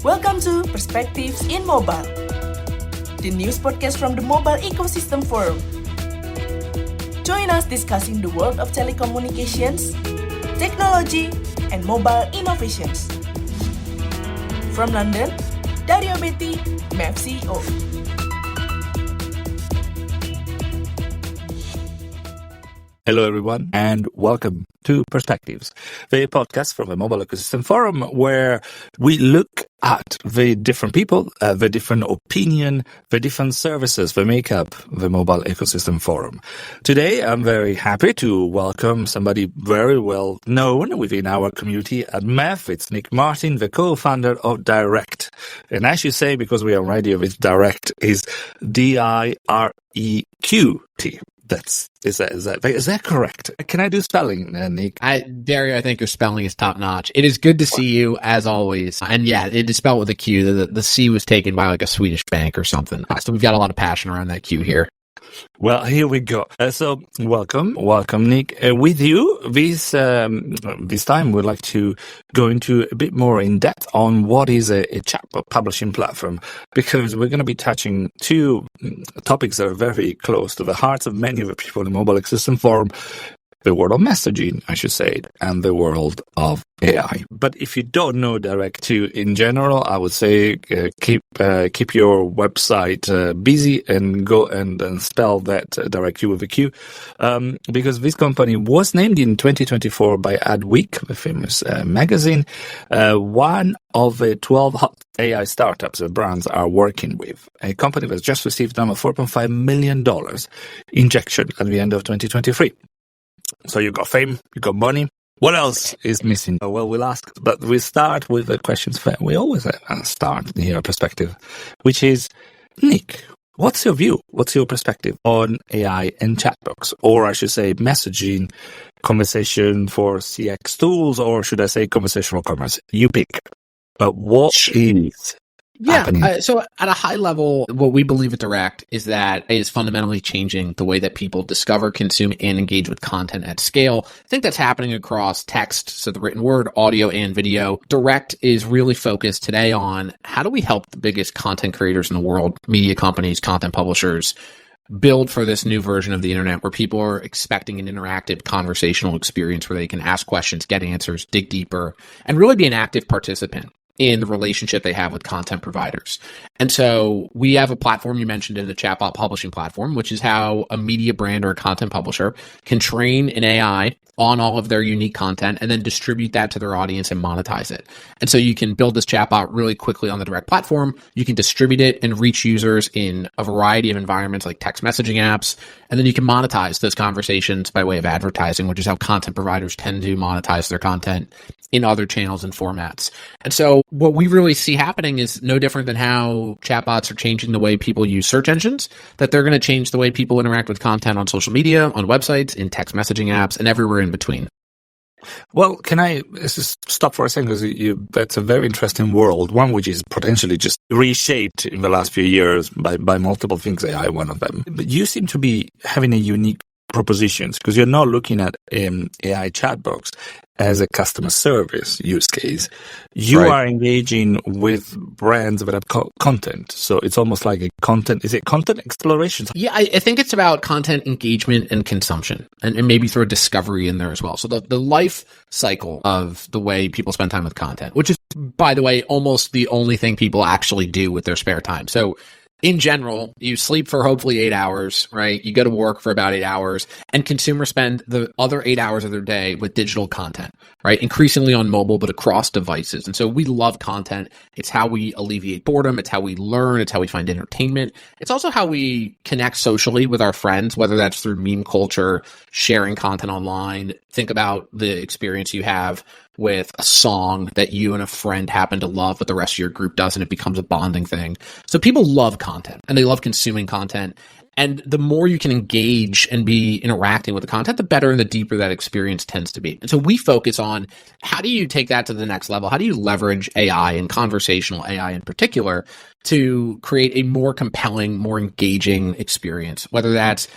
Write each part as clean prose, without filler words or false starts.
Welcome to Perspectives in Mobile, the news podcast from the Mobile Ecosystem Forum. Join us discussing the world of telecommunications, technology, and mobile innovations. From London, Dario Betti, MEF CEO. Hello, everyone, and welcome to Perspectives, the podcast from the Mobile Ecosystem Forum, where we look at the different people, the different opinion, the different services that make up the Mobile Ecosystem Forum. Today, I'm very happy to welcome somebody very well known within our community at MEF. It's Nick Martin, the co-founder of Direqt. And I should say, because we are on radio, with Direqt is Direqt. Is that correct? Can I do spelling, Nick? Dario, I think your spelling is top notch. It is good to see you as always. And yeah, it is spelled with a Q. The C was taken by like a Swedish bank or something. So we've got a lot of passion around that Q here. Well, here we go. So, welcome, Nick. With you, this time we'd like to go into a bit more in depth on what is a chatbot publishing platform, because we're going to be touching two topics that are very close to the hearts of many of the people in the Mobile Ecosystem Forum. The world of messaging, I should say, and the world of AI. But if you don't know Direqt in general, I would say keep your website busy and go and spell that Direqt with a Q, because this company was named in 2024 by Adweek, the famous magazine, one of the 12 hot AI startups that brands are working with. A company that's just received a $4.5 million injection at the end of 2023. So you got fame, you got money. What else is missing? Well, we'll ask, but we start with the questions that we always start here, perspective, which is, Nick, what's your view? What's your perspective on AI and chatbots? Or I should say messaging, conversation for CX tools, or should I say conversational commerce? You pick. But what is happening? So at a high level, what we believe at Direqt is that it is fundamentally changing the way that people discover, consume, and engage with content at scale. I think that's happening across text, so the written word, audio, and video. Direqt is really focused today on how do we help the biggest content creators in the world, media companies, content publishers, build for this new version of the internet where people are expecting an interactive conversational experience where they can ask questions, get answers, dig deeper, and really be an active participant in the relationship they have with content providers. And so we have a platform, you mentioned it, a chatbot publishing platform, which is how a media brand or a content publisher can train an AI on all of their unique content and then distribute that to their audience and monetize it. And so you can build this chatbot really quickly on the Direqt platform. You can distribute it and reach users in a variety of environments like text messaging apps. And then you can monetize those conversations by way of advertising, which is how content providers tend to monetize their content in other channels and formats. And so what we really see happening is no different than how chatbots are changing the way people use search engines, that they're going to change the way people interact with content on social media, on websites, in text messaging apps, and everywhere in between. Well, can I just stop for a second? Because that's a very interesting world, one which is potentially just reshaped in the last few years by multiple things, AI one of them. But you seem to be having a unique propositions, because you're not looking at AI chatbots as a customer service use case. You are engaging with brands that have content. So it's almost like is it content exploration? Yeah, I think it's about content engagement and consumption, and maybe throw discovery in there as well. So the life cycle of the way people spend time with content, which is, by the way, almost the only thing people actually do with their spare time. So in general, you sleep for hopefully 8 hours, right? You go to work for about 8 hours, and consumers spend the other 8 hours of their day with digital content, right? Increasingly on mobile, but across devices. And so we love content. It's how we alleviate boredom. It's how we learn. It's how we find entertainment. It's also how we connect socially with our friends, whether that's through meme culture, sharing content online. Think about the experience you have with a song that you and a friend happen to love, but the rest of your group doesn't. It becomes a bonding thing. So people love content and they love consuming content. And the more you can engage and be interacting with the content, the better and the deeper that experience tends to be. And so we focus on how do you take that to the next level? How do you leverage AI and conversational AI in particular to create a more compelling, more engaging experience, whether that's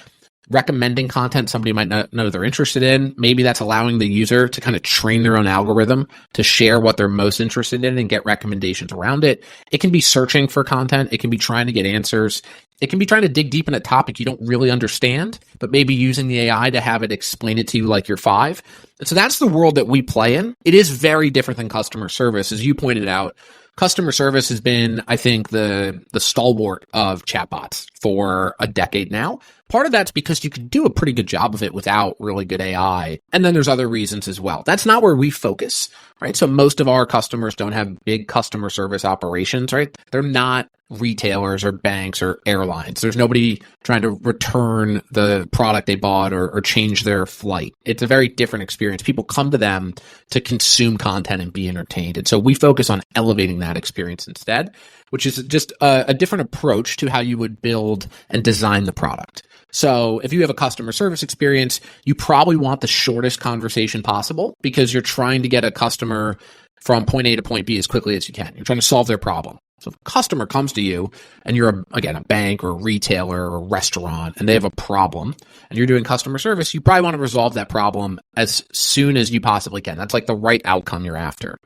recommending content somebody might not know they're interested in. Maybe that's allowing the user to kind of train their own algorithm to share what they're most interested in and get recommendations around it. It can be searching for content. It can be trying to get answers. It can be trying to dig deep in a topic you don't really understand, but maybe using the AI to have it explain it to you like you're 5. And so that's the world that we play in. It is very different than customer service. As you pointed out, customer service has been, I think, the stalwart of chatbots for a decade now. Part of that's because you can do a pretty good job of it without really good AI. And then there's other reasons as well. That's not where we focus, right? So most of our customers don't have big customer service operations, right? They're not retailers or banks or airlines. There's nobody trying to return the product they bought or change their flight. It's a very different experience. People come to them to consume content and be entertained. And so we focus on elevating that experience instead, which is just a different approach to how you would build and design the product. So if you have a customer service experience, you probably want the shortest conversation possible because you're trying to get a customer from point A to point B as quickly as you can. You're trying to solve their problem. So if a customer comes to you and you're, a bank or a retailer or a restaurant and they have a problem and you're doing customer service, you probably want to resolve that problem as soon as you possibly can. That's like the right outcome you're after.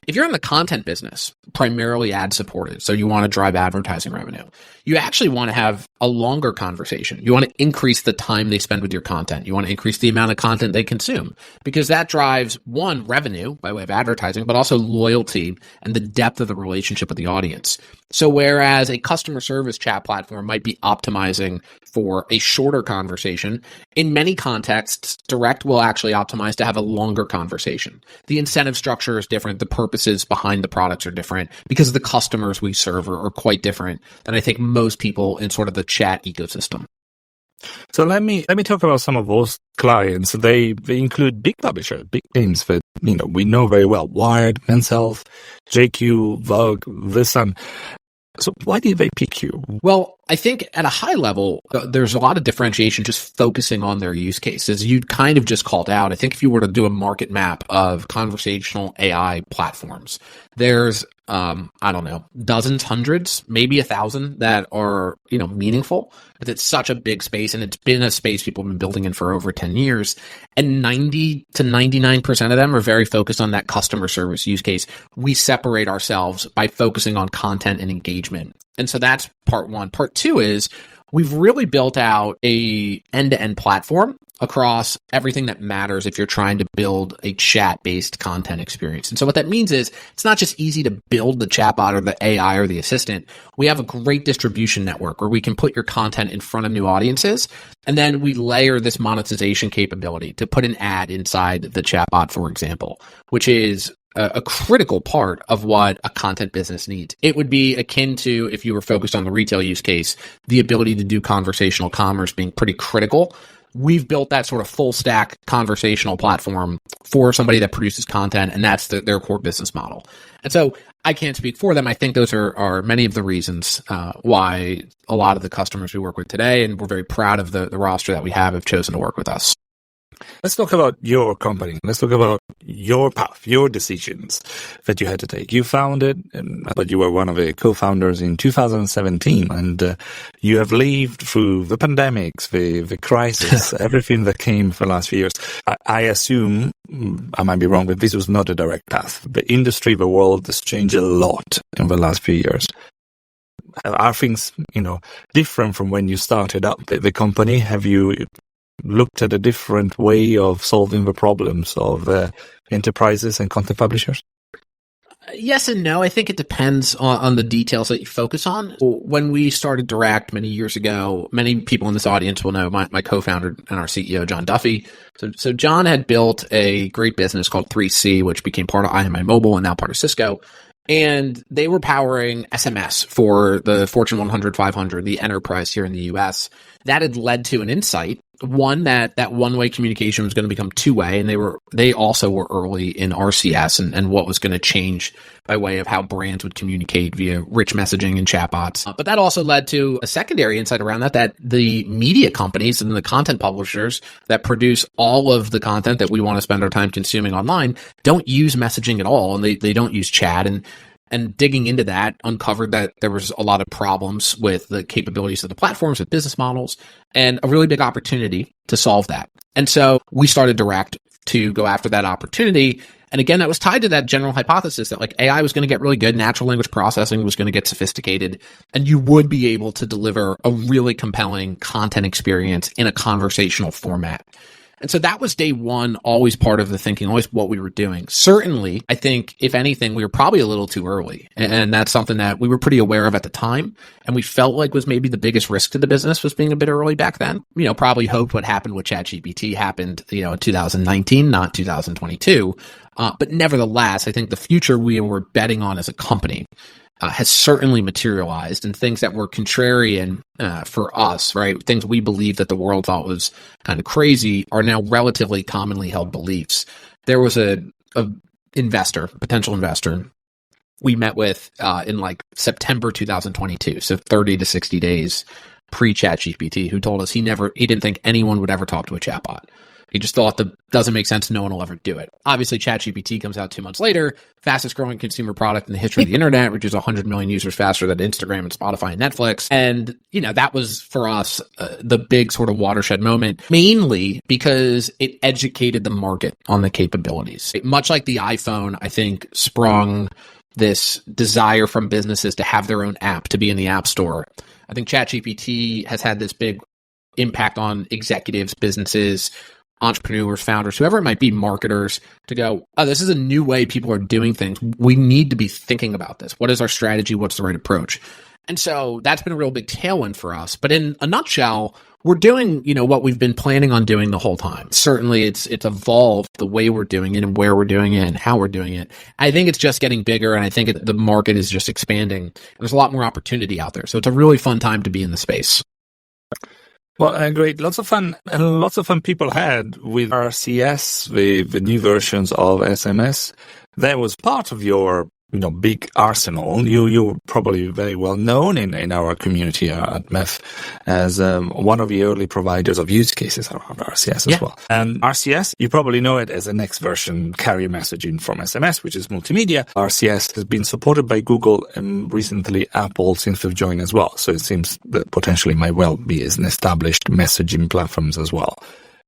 If you're in the content business, primarily ad supported, so you want to drive advertising revenue, you actually want to have a longer conversation. You want to increase the time they spend with your content. You want to increase the amount of content they consume because that drives, one, revenue by way of advertising, but also loyalty and the depth of the relationship with the audience. So whereas a customer service chat platform might be optimizing for a shorter conversation, in many contexts, Direqt will actually optimize to have a longer conversation. The incentive structure is different. The purposes behind the products are different because the customers we serve are quite different than I think most people in sort of the chat ecosystem. So let me talk about some of those clients. They include big publishers, big names that we know very well: Wired, Men's Health, JQ, Vogue, The Sun. So why did they pick you? Well, I think at a high level, there's a lot of differentiation just focusing on their use cases. You kind of just called out. I think if you were to do a market map of conversational AI platforms, there's dozens, hundreds, maybe 1,000 that are, meaningful. But it's such a big space, and it's been a space people have been building in for over 10 years. And 90 to 99% of them are very focused on that customer service use case. We separate ourselves by focusing on content and engagement. And so that's part one. Part two is we've really built out a end-to-end platform across everything that matters if you're trying to build a chat-based content experience. And so what that means is it's not just easy to build the chatbot or the AI or the assistant. We have a great distribution network where we can put your content in front of new audiences, and then we layer this monetization capability to put an ad inside the chatbot, for example, which is a critical part of what a content business needs. It would be akin to, if you were focused on the retail use case, the ability to do conversational commerce being pretty critical. We've built that sort of full stack conversational platform for somebody that produces content, and that's their core business model. And so I can't speak for them. I think those are many of the reasons why a lot of the customers we work with today, and we're very proud of the roster that we have chosen to work with us. Let's talk about your company. Let's talk about your path, your decisions that you had to take. You founded, but you were one of the co-founders in 2017, and you have lived through the pandemics, the crisis, everything that came for the last few years. I assume, I might be wrong, but this was not a direct path. The industry, the world has changed a lot in the last few years. Are things, different from when you started up the company? Have you looked at a different way of solving the problems of enterprises and content publishers? Yes and no. I think it depends on the details that you focus on. When we started Direqt many years ago, many people in this audience will know my co-founder and our CEO, John Duffy. So John had built a great business called 3C, which became part of IMI Mobile and now part of Cisco. And they were powering SMS for the Fortune 100, 500, the enterprise here in the US. That had led to an insight. One, that one-way communication was going to become two-way, and they also were early in RCS and what was going to change by way of how brands would communicate via rich messaging and chatbots. But that also led to a secondary insight around that the media companies and the content publishers that produce all of the content that we want to spend our time consuming online don't use messaging at all, and they don't use chat. And digging into that uncovered that there was a lot of problems with the capabilities of the platforms, with business models, and a really big opportunity to solve that. And so we started Direqt to go after that opportunity. And again, that was tied to that general hypothesis that like AI was going to get really good, natural language processing was going to get sophisticated, and you would be able to deliver a really compelling content experience in a conversational format. And so that was day one, always part of the thinking, always what we were doing. Certainly, I think, if anything, we were probably a little too early. And that's something that we were pretty aware of at the time. And we felt like was maybe the biggest risk to the business was being a bit early back then. Probably hoped what happened with ChatGPT happened, in 2019, not 2022. But nevertheless, I think the future we were betting on as a company has certainly materialized, and things that were contrarian for us, right? Things we believed that the world thought was kind of crazy are now relatively commonly held beliefs. There was a potential investor we met with in like September 2022, so 30 to 60 days pre-ChatGPT, who told us he didn't think anyone would ever talk to a chatbot. He just thought that doesn't make sense. No one will ever do it. Obviously, ChatGPT comes out 2 months later, fastest growing consumer product in the history of the internet, reaches 100 million users faster than Instagram and Spotify and Netflix. And, that was for us the big sort of watershed moment, mainly because it educated the market on the capabilities. Much like the iPhone, I think, sprung this desire from businesses to have their own app, to be in the App Store. I think ChatGPT has had this big impact on executives, businesses, entrepreneurs, founders, whoever it might be, marketers, to go, oh, this is a new way people are doing things. We need to be thinking about this. What is our strategy? What's the right approach? And so that's been a real big tailwind for us. But in a nutshell, we're doing, what we've been planning on doing the whole time. Certainly it's evolved the way we're doing it and where we're doing it and how we're doing it. I think it's just getting bigger, and I think the market is just expanding. And there's a lot more opportunity out there. So it's a really fun time to be in the space. Well, great. Lots of fun people had with RCS, with the new versions of SMS. That was part of your, big arsenal. You were probably very well known in our community at MEF as one of the early providers of use cases around RCS as well. And RCS, you probably know it as the next version carrier messaging from SMS, which is multimedia. RCS has been supported by Google and recently Apple seems to have joined as well. So it seems that potentially might well be as an established messaging platforms as well.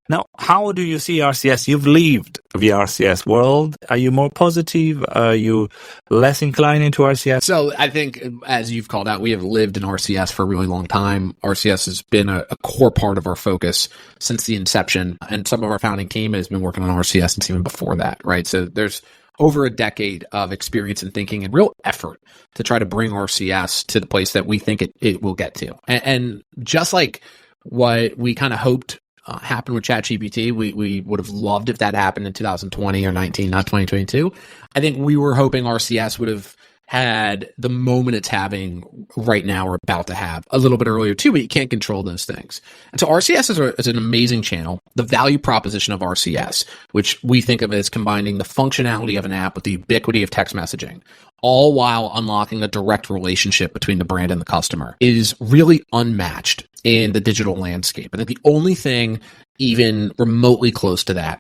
Now, how do you see RCS? You've lived the RCS world. Are you more positive? Are you less inclined into RCS? So I think, as you've called out, we have lived in RCS for a really long time. RCS has been a core part of our focus since the inception. And some of our founding team has been working on RCS since even before that, right? So there's over a decade of experience and thinking and real effort to try to bring RCS to the place that we think it will get to. And just like what we kind of hoped happened with ChatGPT, we would have loved if that happened in 2020 or 19, not 2022. I think we were hoping RCS would have had the moment it's having right now or about to have a little bit earlier too, but you can't control those things. And so RCS is an amazing channel. The value proposition of RCS, which we think of as combining the functionality of an app with the ubiquity of text messaging, all while unlocking a direct relationship between the brand and the customer, is really unmatched in the digital landscape. I think the only thing even remotely close to that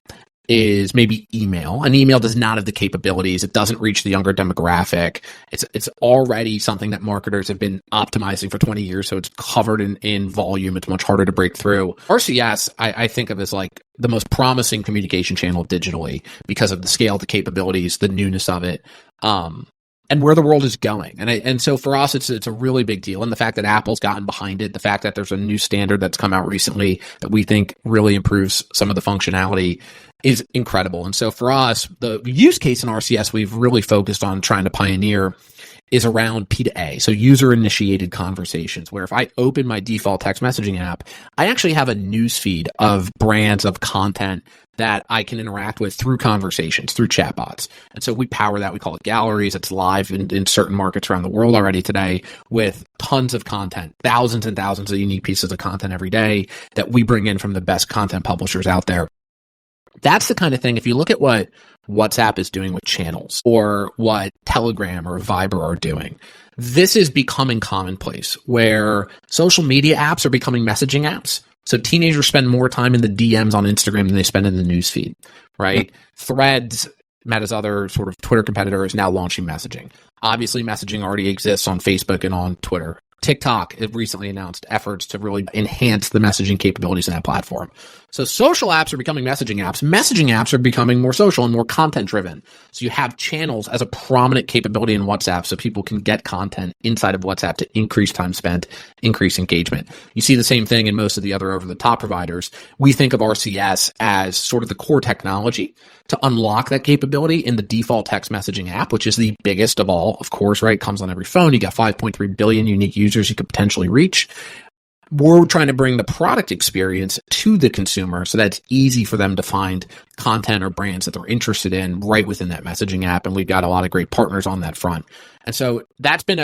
is maybe email. And email does not have the capabilities. It doesn't reach the younger demographic. It's already something that marketers have been optimizing for 20 years. So it's covered in volume. It's much harder to break through. RCS, I think of as like the most promising communication channel digitally because of the scale, the capabilities, the newness of it. And where the world is going. And so for us, it's a really big deal. And the fact that Apple's gotten behind it, the fact that there's a new standard that's come out recently that we think really improves some of the functionality is incredible. And so for us, the use case in RCS we've really focused on trying to pioneer is around P2A, so user-initiated conversations, where if I open my default text messaging app, I actually have a news feed of brands, of content that I can interact with through conversations, through chatbots. And so we power that. We call it galleries. It's live in certain markets around the world already today with tons of content, thousands and thousands of unique pieces of content every day that we bring in from the best content publishers out there. That's the kind of thing, if you look at what WhatsApp is doing with channels or what Telegram or Viber are doing, this is becoming commonplace where social media apps are becoming messaging apps. So teenagers spend more time in the DMs on Instagram than they spend in the newsfeed, right? Threads, Meta's other sort of Twitter competitor, is now launching messaging. Obviously, messaging already exists on Facebook and on Twitter. TikTok has recently announced efforts to really enhance the messaging capabilities in that platform. So social apps are becoming messaging apps. Messaging apps are becoming more social and more content driven. So you have channels as a prominent capability in WhatsApp so people can get content inside of WhatsApp to increase time spent, increase engagement. You see the same thing in most of the other over the top providers. We think of RCS as sort of the core technology to unlock that capability in the default text messaging app, which is the biggest of all, of course, right? It comes on every phone. You got 5.3 billion unique users you could potentially reach. We're trying to bring the product experience to the consumer so that it's easy for them to find content or brands that they're interested in right within that messaging app. And we've got a lot of great partners on that front. And so that's been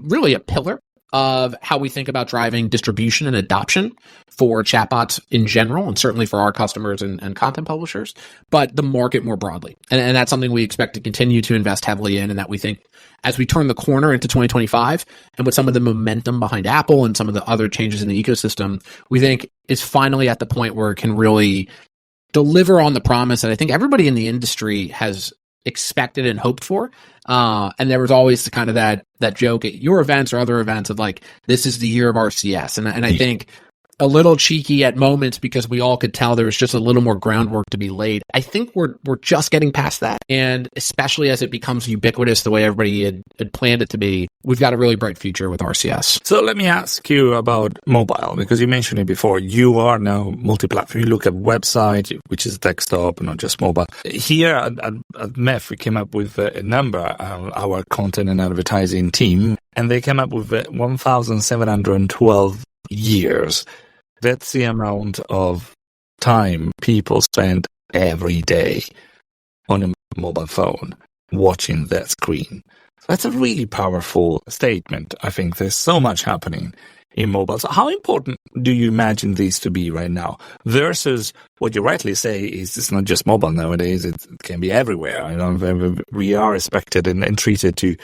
really a pillar of how we think about driving distribution and adoption for chatbots in general, and certainly for our customers and content publishers, but the market more broadly. And that's something we expect to continue to invest heavily in, and that we think as we turn the corner into 2025, and with some of the momentum behind Apple and some of the other changes in the ecosystem, we think is finally at the point where it can really deliver on the promise that I think everybody in the industry has expected and hoped for. And there was always kind of that joke at your events or other events of like, this is the year of RCS. And I think a little cheeky at moments because we all could tell there was just a little more groundwork to be laid. I think we're just getting past that. And especially as it becomes ubiquitous the way everybody had planned it to be, we've got a really bright future with RCS. So let me ask you about mobile, because you mentioned it before. You are now multi-platform. You look at website, which is desktop, not just mobile. Here at MEF, we came up with a number, our content and advertising team, and they came up with 1,712 years. That's the amount of time people spend every day on a mobile phone watching that screen. So that's a really powerful statement. I think there's so much happening in mobile. So how important do you imagine these to be right now versus what you rightly say is it's not just mobile nowadays, it can be everywhere. We are expected and treated to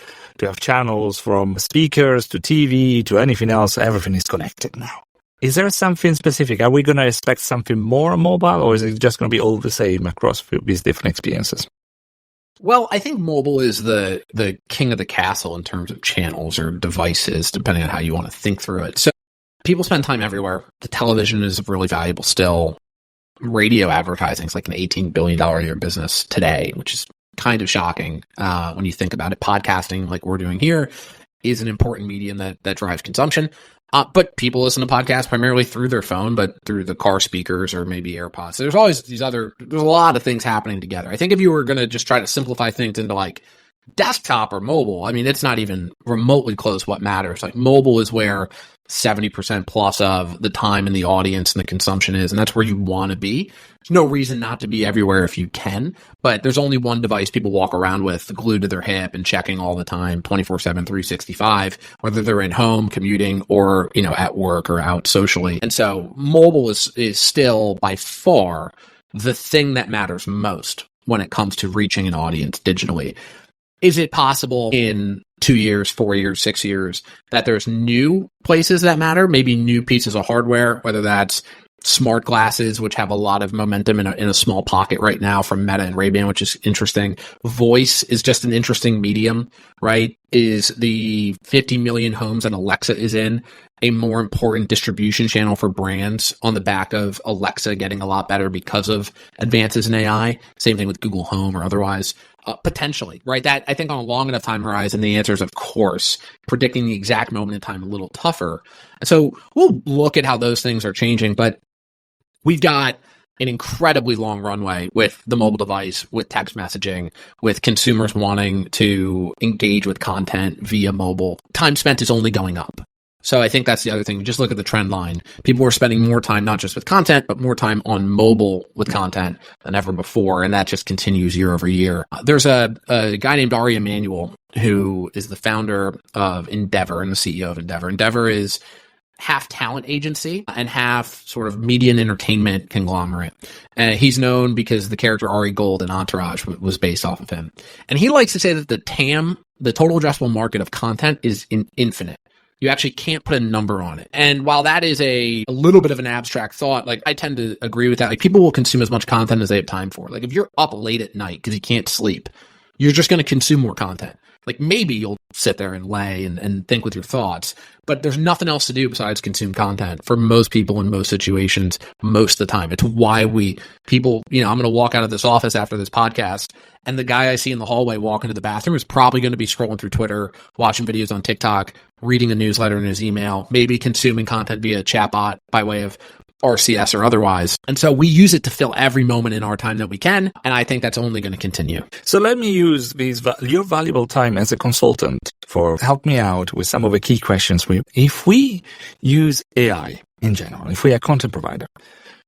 have channels from speakers to TV to anything else. Everything is connected now. Is there something specific? Are we going to expect something more on mobile, or is it just going to be all the same across these different experiences? Well, I think mobile is the king of the castle in terms of channels or devices, depending on how you want to think through it. So people spend time everywhere. The television is really valuable still. Radio advertising is like an $18 billion a year business today, which is kind of shocking when you think about it. Podcasting, like we're doing here, is an important medium that drives consumption. But people listen to podcasts primarily through their phone, but through the car speakers or maybe AirPods. So there's always there's a lot of things happening together. I think if you were going to just try to simplify things into like desktop or mobile, I mean, it's not even remotely close what matters. Like mobile is where 70% plus of the time in the audience and the consumption is, and that's where you want to be. There's no reason not to be everywhere if you can, but there's only one device people walk around with glued to their hip and checking all the time, 24/7, 365, whether they're in home commuting or, at work or out socially. And so mobile is still by far the thing that matters most when it comes to reaching an audience digitally. Is it possible in 2 years, 4 years, 6 years that there's new places that matter, maybe new pieces of hardware, whether that's smart glasses, which have a lot of momentum in a small pocket right now from Meta and Ray-Ban, which is interesting. Voice is just an interesting medium, right? Is the 50 million homes that Alexa is in a more important distribution channel for brands on the back of Alexa getting a lot better because of advances in AI? Same thing with Google Home or otherwise. Potentially, right? That I think on a long enough time horizon, the answer is of course. Predicting the exact moment in time a little tougher. And so we'll look at how those things are changing, but we've got an incredibly long runway with the mobile device, with text messaging, with consumers wanting to engage with content via mobile. Time spent is only going up. So I think that's the other thing. Just look at the trend line. People are spending more time, not just with content, but more time on mobile with content than ever before. And that just continues year over year. There's a guy named Dario Betti who is the founder of Endeavor and the CEO of Endeavor. Endeavor is half talent agency and half sort of media and entertainment conglomerate. And he's known because the character Ari Gold in Entourage was based off of him. And he likes to say that the TAM, the total addressable market of content, is infinite. You actually can't put a number on it. And while that is a little bit of an abstract thought, like I tend to agree with that. Like people will consume as much content as they have time for. Like if you're up late at night because you can't sleep, you're just going to consume more content. like maybe you'll sit there and lay and think with your thoughts, but there's nothing else to do besides consume content for most people in most situations, most of the time. It's why people, I'm going to walk out of this office after this podcast, and the guy I see in the hallway walking to the bathroom is probably going to be scrolling through Twitter, watching videos on TikTok, reading a newsletter in his email, maybe consuming content via chatbot by way of RCS or otherwise. And so we use it to fill every moment in our time that we can. And I think that's only going to continue. So let me use your valuable time as a consultant for help me out with some of the key questions. If we use AI in general, if we are a content provider,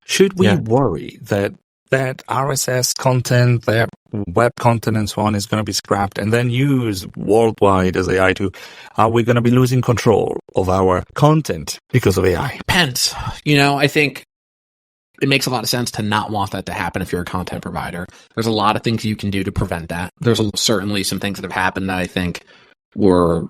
should we worry that RSS content, that web content and so on is going to be scrapped and then used worldwide as AI are we going to be losing control of our content because of AI? Depends. I think it makes a lot of sense to not want that to happen if you're a content provider. There's a lot of things you can do to prevent that. There's certainly some things that have happened that I think were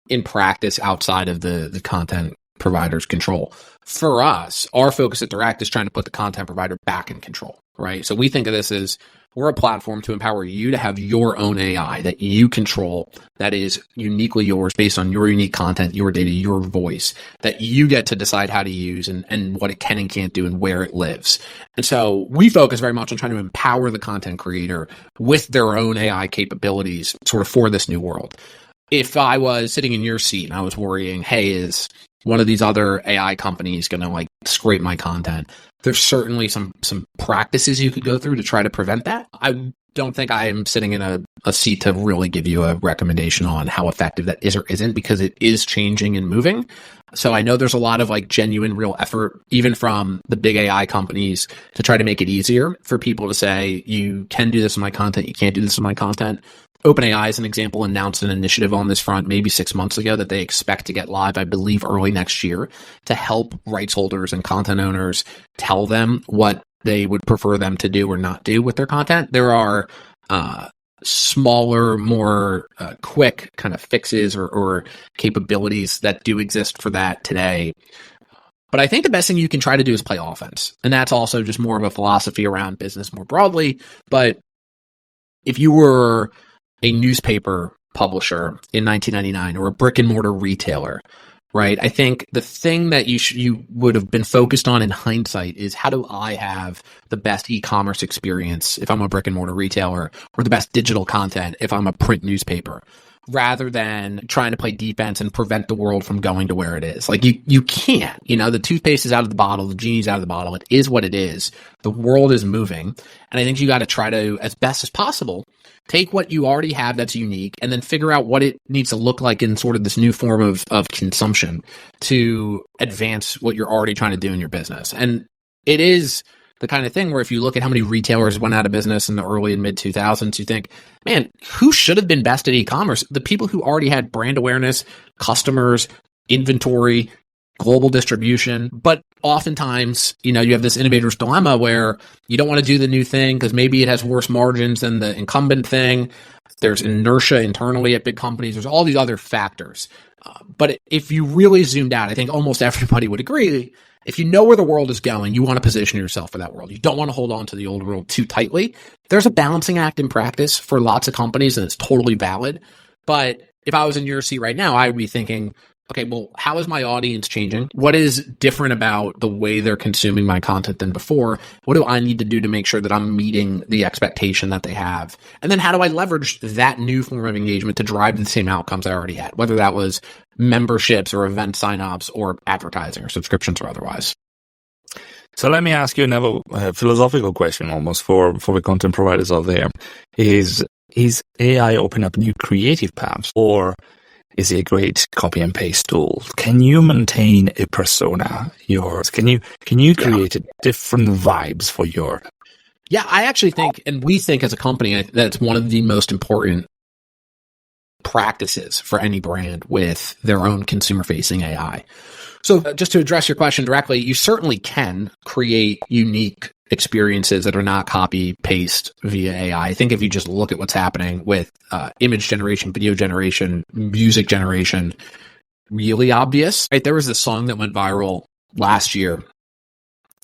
in practice outside of the content provider's control. For us, our focus at Direqt is trying to put the content provider back in control, right? So we think of this as we're a platform to empower you to have your own AI that you control, that is uniquely yours based on your unique content, your data, your voice, that you get to decide how to use and what it can and can't do and where it lives. And so we focus very much on trying to empower the content creator with their own AI capabilities sort of for this new world. If I was sitting in your seat and I was worrying, hey, is one of these other AI companies going to scrape my content? There's certainly some practices you could go through to try to prevent that. I don't think I am sitting in a seat to really give you a recommendation on how effective that is or isn't, because it is changing and moving. So I know there's a lot of genuine real effort, even from the big AI companies, to try to make it easier for people to say, you can do this in my content, you can't do this in my content. OpenAI, as an example, announced an initiative on this front maybe 6 months ago that they expect to get live, I believe, early next year, to help rights holders and content owners tell them what they would prefer them to do or not do with their content. There are smaller, more quick kind of fixes or capabilities that do exist for that today. But I think the best thing you can try to do is play offense. And that's also just more of a philosophy around business more broadly. But if you were a newspaper publisher in 1999 or a brick and mortar retailer, right? I think the thing that you would have been focused on in hindsight is, how do I have the best e-commerce experience if I'm a brick and mortar retailer, or the best digital content if I'm a print newspaper, rather than trying to play defense and prevent the world from going to where it is. You can't, the toothpaste is out of the bottle, the genie's out of the bottle. It is what it is. The world is moving. And I think you got to try to, as best as possible, take what you already have that's unique and then figure out what it needs to look like in sort of this new form of consumption to advance what you're already trying to do in your business. And it is the kind of thing where if you look at how many retailers went out of business in the early and mid 2000s, you think, man, who should have been best at e-commerce? The people who already had brand awareness, customers, inventory, global distribution. But oftentimes, you have this innovator's dilemma where you don't want to do the new thing because maybe it has worse margins than the incumbent thing. There's inertia internally at big companies. There's all these other factors. But if you really zoomed out, I think almost everybody would agree, if you know where the world is going, you want to position yourself for that world. You don't want to hold on to the old world too tightly. There's a balancing act in practice for lots of companies, and it's totally valid. But if I was in your seat right now, I would be thinking, okay, well, how is my audience changing? What is different about the way they're consuming my content than before? What do I need to do to make sure that I'm meeting the expectation that they have? And then how do I leverage that new form of engagement to drive the same outcomes I already had, whether that was memberships or event signups or advertising or subscriptions or otherwise? So let me ask you another philosophical question almost for the content providers out there. Is AI open up new creative paths, or is it a great copy and paste tool? Can you maintain a persona, yours? Can you create different vibes for your? Yeah, I actually think, and we think as a company, that's one of the most important practices for any brand with their own consumer-facing AI. So just to address your question directly, you certainly can create unique experiences that are not copy paste via AI. I think if you just look at what's happening with image generation, video generation, music generation, really obvious. Right? There was this song that went viral last year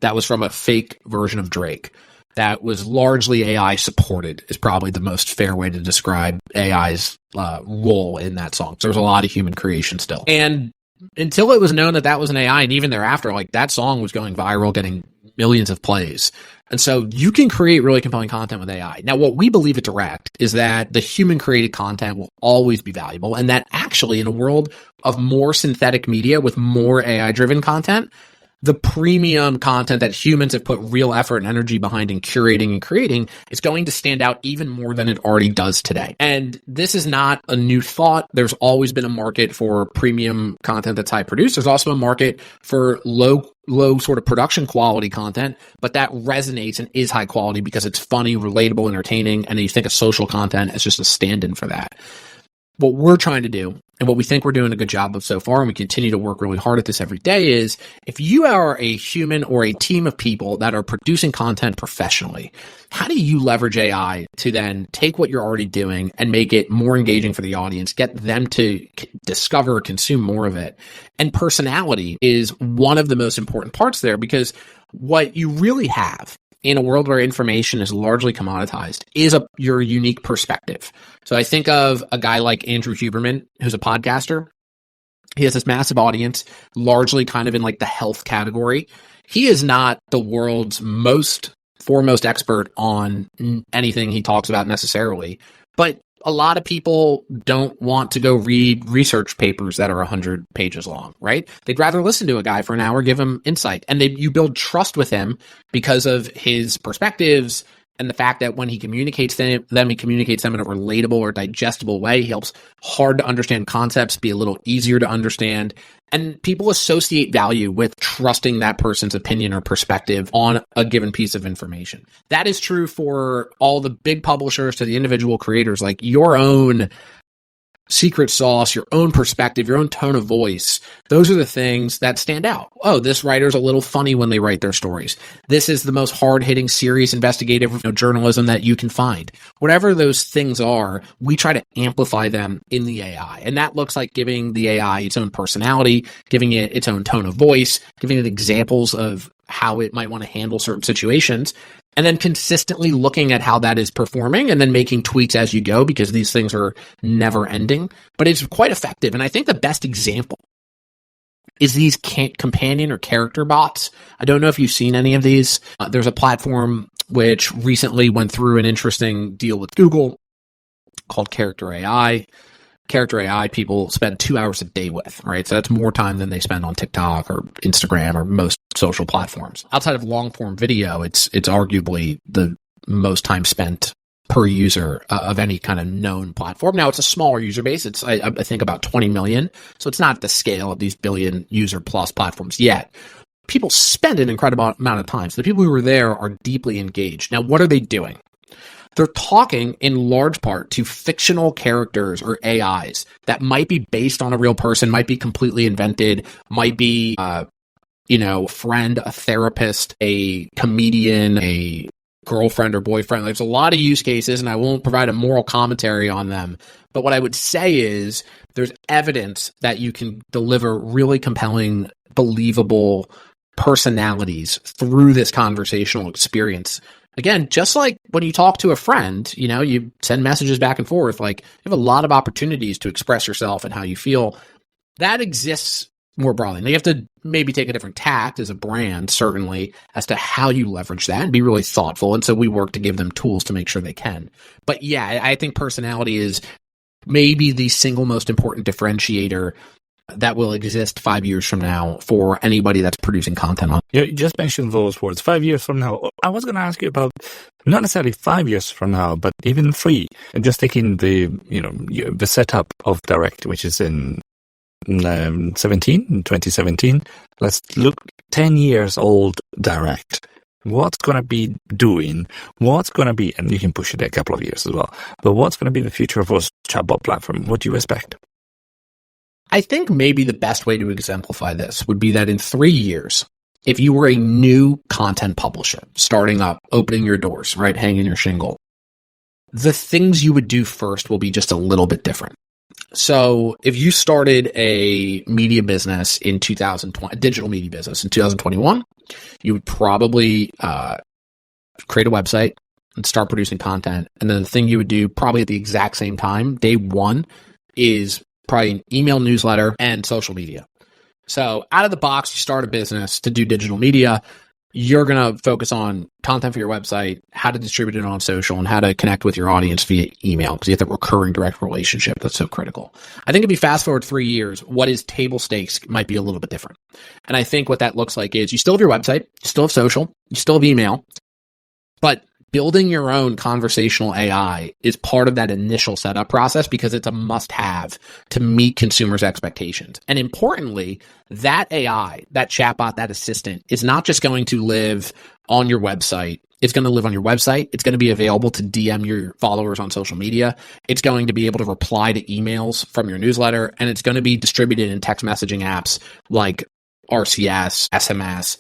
that was from a fake version of Drake that was largely AI supported is probably the most fair way to describe AI's role in that song. So there was a lot of human creation still. And until it was known that that was an AI, and even thereafter, like that song was going viral, getting millions of plays. And so you can create really compelling content with AI. Now, what we believe at Direqt is that the human created content will always be valuable, and that actually in a world of more synthetic media with more AI driven content, the premium content that humans have put real effort and energy behind in curating and creating is going to stand out even more than it already does today. And this is not a new thought. There's always been a market for premium content that's high produced. There's also a market for low sort of production quality content, but that resonates and is high quality because it's funny, relatable, entertaining, and you think of social content as just a stand-in for that. What we're trying to do, and what we think we're doing a good job of so far, and we continue to work really hard at this every day, is if you are a human or a team of people that are producing content professionally, how do you leverage AI to then take what you're already doing and make it more engaging for the audience, get them to discover or consume more of it? And personality is one of the most important parts there, because what you really have in a world where information is largely commoditized is your unique perspective. So I think of a guy like Andrew Huberman, who's a podcaster. He has this massive audience, largely kind of in like the health category. He is not the world's foremost expert on anything he talks about necessarily, but a lot of people don't want to go read research papers that are 100 pages long, right? They'd rather listen to a guy for an hour, give him insight, and you build trust with him because of his perspectives and the fact that when he communicates them, he communicates them in a relatable or digestible way. He helps hard to understand concepts be a little easier to understand. And people associate value with trusting that person's opinion or perspective on a given piece of information. That is true for all the big publishers to the individual creators. Like your own secret sauce, your own perspective, your own tone of voice. Those are the things that stand out. Oh, this writer's a little funny when they write their stories. This is the most hard-hitting, serious, investigative journalism that you can find. Whatever those things are, we try to amplify them in the AI. And that looks like giving the AI its own personality, giving it its own tone of voice, giving it examples of how it might want to handle certain situations, and then consistently looking at how that is performing and then making tweaks as you go, because these things are never ending. But it's quite effective. And I think the best example is these companion or character bots. I don't know if you've seen any of these. There's a platform which recently went through an interesting deal with Google called Character AI. Character AI people spend 2 hours a day with, right? So that's more time than they spend on TikTok or Instagram or most social platforms. Outside of long form video, it's arguably the most time spent per user of any kind of known platform. Now it's a smaller user base. It's I think about 20 million. So it's not the scale of these billion user plus platforms yet. People spend an incredible amount of time. So the people who are there are deeply engaged. Now, what are they doing? They're talking in large part to fictional characters or AIs that might be based on a real person, might be completely invented, might be, a friend, a therapist, a comedian, a girlfriend or boyfriend. There's a lot of use cases, and I won't provide a moral commentary on them. But what I would say is there's evidence that you can deliver really compelling, believable personalities through this conversational experience. Again, just like when you talk to a friend, you send messages back and forth, like you have a lot of opportunities to express yourself and how you feel. That exists more broadly. Now, you have to maybe take a different tact as a brand, certainly, as to how you leverage that and be really thoughtful. And so we work to give them tools to make sure they can. But yeah, I think personality is maybe the single most important differentiator that will exist 5 years from now for anybody that's producing content on. You just mentioned those words, 5 years from now. I was going to ask you about not necessarily 5 years from now, but even 3. And just taking the setup of Direqt, which is in 2017. Let's look 10 years old Direqt. What's going to be doing? What's going to be, and you can push it a couple of years as well, but what's going to be the future of us chatbot platform? What do you expect? I think maybe the best way to exemplify this would be that in 3 years, if you were a new content publisher, starting up, opening your doors, right, hanging your shingle, the things you would do first will be just a little bit different. So if you started a media business in 2020, a digital media business in 2021, you would probably create a website and start producing content. And then the thing you would do probably at the exact same time, day one, is probably an email newsletter and social media. So out of the box, you start a business to do digital media. You're going to focus on content for your website, how to distribute it on social, and how to connect with your audience via email, because you have that recurring direct relationship that's so critical. I think if you fast forward 3 years, what is table stakes might be a little bit different. And I think what that looks like is you still have your website, you still have social, you still have email, but building your own conversational AI is part of that initial setup process because it's a must-have to meet consumers' expectations. And importantly, that AI, that chatbot, that assistant is not just going to live on your website. It's going to live on your website. It's going to be available to DM your followers on social media. It's going to be able to reply to emails from your newsletter, and it's going to be distributed in text messaging apps like RCS, SMS,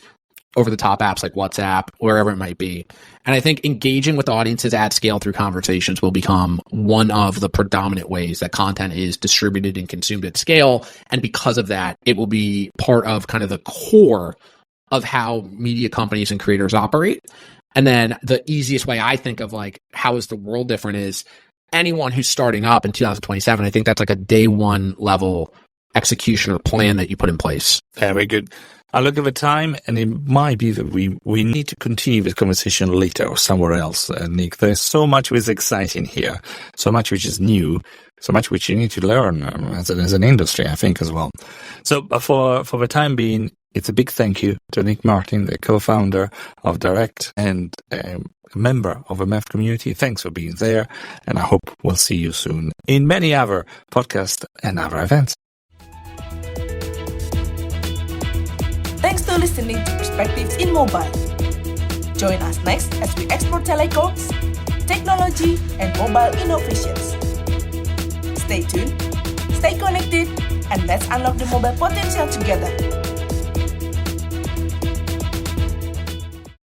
over-the-top apps like WhatsApp, wherever it might be. And I think engaging with audiences at scale through conversations will become one of the predominant ways that content is distributed and consumed at scale. And because of that, it will be part of kind of the core of how media companies and creators operate. And then the easiest way I think of like, how is the world different is anyone who's starting up in 2027, I think that's like a day one level execution or plan that you put in place. Very good. I look at the time, and it might be that we need to continue this conversation later or somewhere else, Nick. There's so much which is exciting here, so much which is new, so much which you need to learn as an industry, I think, as well. So for the time being, it's a big thank you to Nick Martin, the co-founder of Direqt and a member of the MEF community. Thanks for being there, and I hope we'll see you soon in many other podcasts and other events. Thanks for listening to Perspectives in Mobile. Join us next as we explore telecoms, technology, and mobile innovations. Stay tuned, stay connected, and let's unlock the mobile potential together.